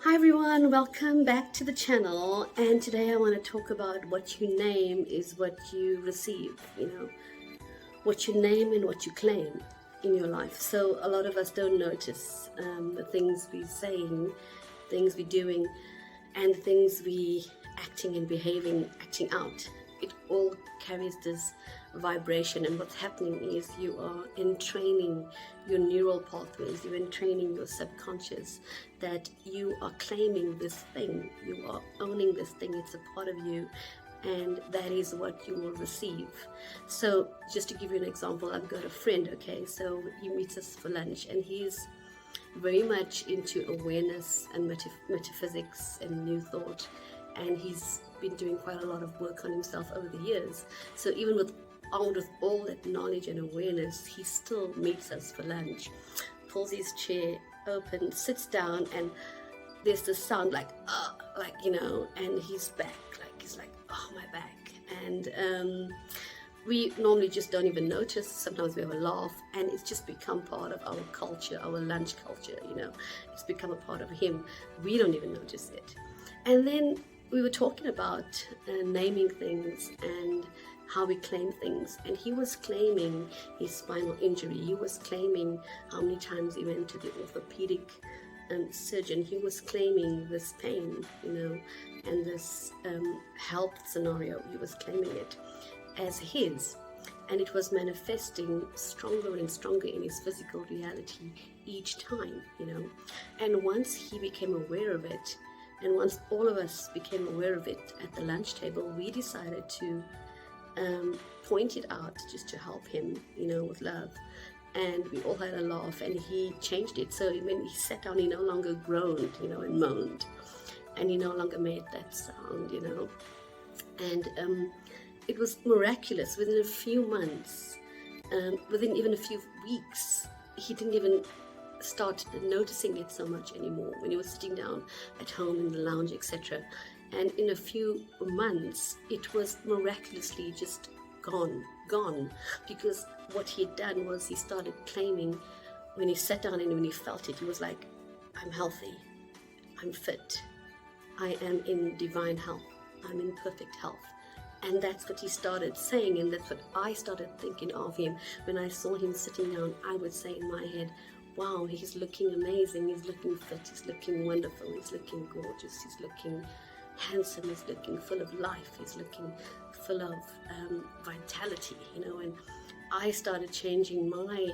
Hi everyone, welcome back to the channel, and today I want to talk about what you name is what you receive, what you name and what you claim in your life. So a lot of us don't notice the things we're saying, things we're doing, and the things we acting and behaving, acting out. It all carries this vibration, and what's happening is you are entraining your neural pathways, you're entraining your subconscious that you are claiming this thing, you are owning this thing, it's a part of you, and that is what you will receive. So just to give you an example, I've got a friend, okay, so he meets us for lunch, and he's very much into awareness and metaphysics and new thought, and he's been doing quite a lot of work on himself over the years. So even armed with all that knowledge and awareness, he still meets us for lunch, pulls his chair open, sits down, and there's this sound like and he's back, he's like, oh, my back. And we normally just don't even notice. Sometimes we have a laugh, and it's just become part of our culture, our lunch culture, it's become a part of him. We don't even notice it. And then we were talking about naming things and how we claim things, and he was claiming his spinal injury. He was claiming how many times he went to the orthopedic surgeon. He was claiming this pain, and this health scenario. He was claiming it as his, and it was manifesting stronger and stronger in his physical reality each time, And once he became aware of it, and once all of us became aware of it at the lunch table, we decided to point it out just to help him, with love. And we all had a laugh, and he changed it. So when he sat down, he no longer groaned, and moaned, and he no longer made that sound, And it was miraculous. Within a few months, within even a few weeks, he didn't even start noticing it so much anymore when he was sitting down at home in the lounge, etc. And in a few months, it was miraculously just gone, because what he had done was he started claiming, when he sat down and when he felt it, he was like, I'm healthy, I'm fit, I am in divine health, I'm in perfect health. And that's what he started saying, and that's what I started thinking of him. When I saw him sitting down, I would say in my head, wow, he's looking amazing, he's looking fit, he's looking wonderful, he's looking gorgeous, he's looking handsome, he's looking full of life, he's looking full of vitality, and I started changing my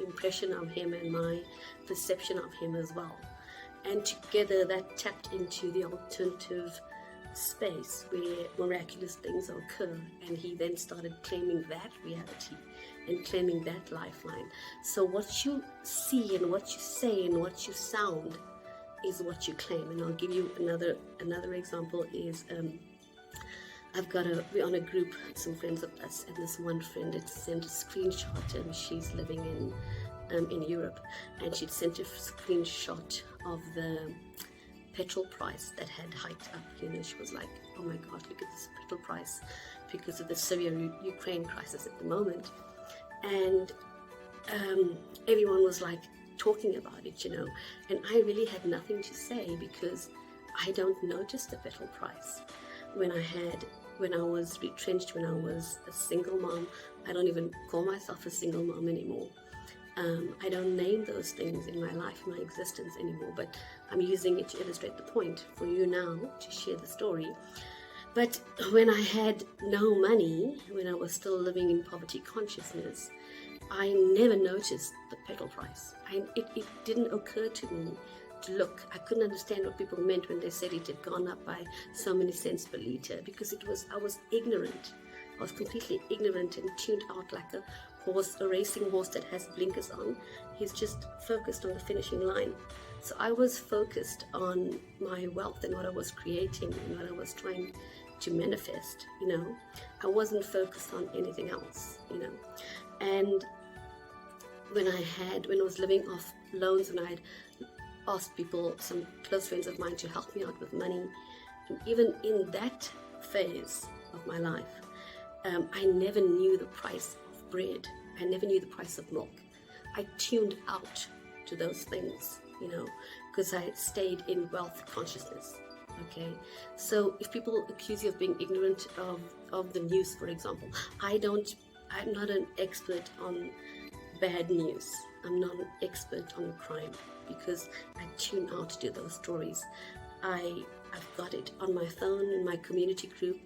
impression of him and my perception of him as well. And together that tapped into the alternative space where miraculous things occur, and he then started claiming that reality and claiming that lifeline. So what you see and what you say and what you sound is what you claim. And I'll give you another example is we're on a group, some friends of us, and this one friend had sent a screenshot, and she's living in Europe, and she'd sent a screenshot of the petrol price that had hiked up. She was like, oh my God, look at this petrol price because of the Syria-Ukraine crisis at the moment. And everyone was like talking about it, and I really had nothing to say because I don't notice the petrol price. When I was retrenched, when I was a single mom, I don't even call myself a single mom anymore. I don't name those things in my life, my existence anymore, but I'm using it to illustrate the point for you now to share the story. But when I had no money, when I was still living in poverty consciousness, I never noticed the petrol price. It didn't occur to me to look. I couldn't understand what people meant when they said it had gone up by so many cents per liter, because I was ignorant. I was completely ignorant and tuned out like a racing horse that has blinkers on. He's just focused on the finishing line. So I was focused on my wealth and what I was creating and what I was trying to manifest, I wasn't focused on anything else, And when I was living off loans, and I had asked people, some close friends of mine, to help me out with money, and even in that phase of my life, I never knew the price of bread. I never knew the price of milk. I tuned out to those things. because I stayed in wealth consciousness. Okay, so if people accuse you of being ignorant of the news, for example, I'm not an expert on bad news. I'm not an expert on crime because I tune out to those stories. I've got it on my phone in my community group.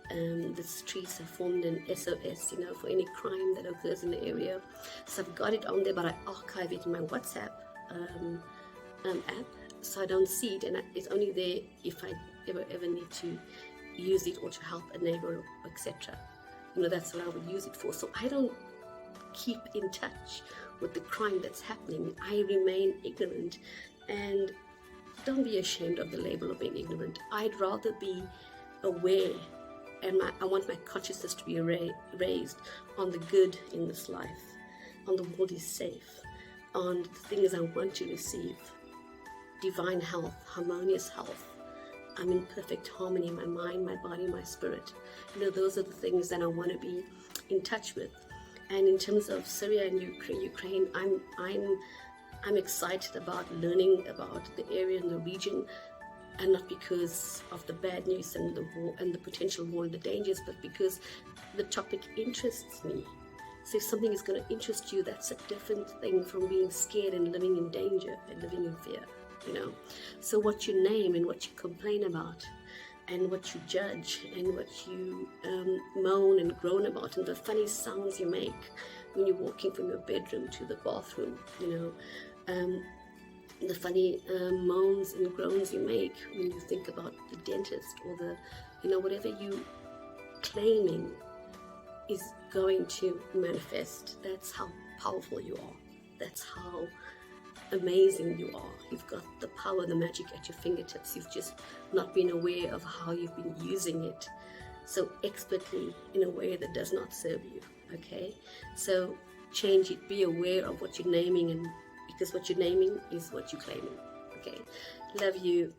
The streets have formed an SOS, for any crime that occurs in the area. So I've got it on there, but I archive it in my WhatsApp app, so I don't see it, and it's only there if I ever need to use it or to help a neighbor, etc. That's what I would use it for. So I don't keep in touch with the crime that's happening. I remain ignorant, and don't be ashamed of the label of being ignorant. I'd rather be aware, and I want my consciousness to be raised on the good in this life, on the world is safe, on the things I want to receive, divine health, harmonious health. I'm in perfect harmony, my mind, my body, my spirit. Those are the things that I want to be in touch with. And in terms of Syria and Ukraine, I'm excited about learning about the area and the region, and not because of the bad news and the war and the potential war and the dangers, but because the topic interests me. So if something is going to interest you, that's a different thing from being scared and living in danger and living in fear. So what you name and what you complain about and what you judge and what you moan and groan about, and the funny sounds you make when you're walking from your bedroom to the bathroom, the funny moans and groans you make when you think about the dentist, or whatever you claiming is going to manifest. That's how powerful you are. That's how amazing you are. You've got the power, the magic at your fingertips. You've just not been aware of how you've been using it so expertly in a way that does not serve you. Okay, so change it. Be aware of what you're naming, and because what you're naming is what you're claiming. Okay, love you.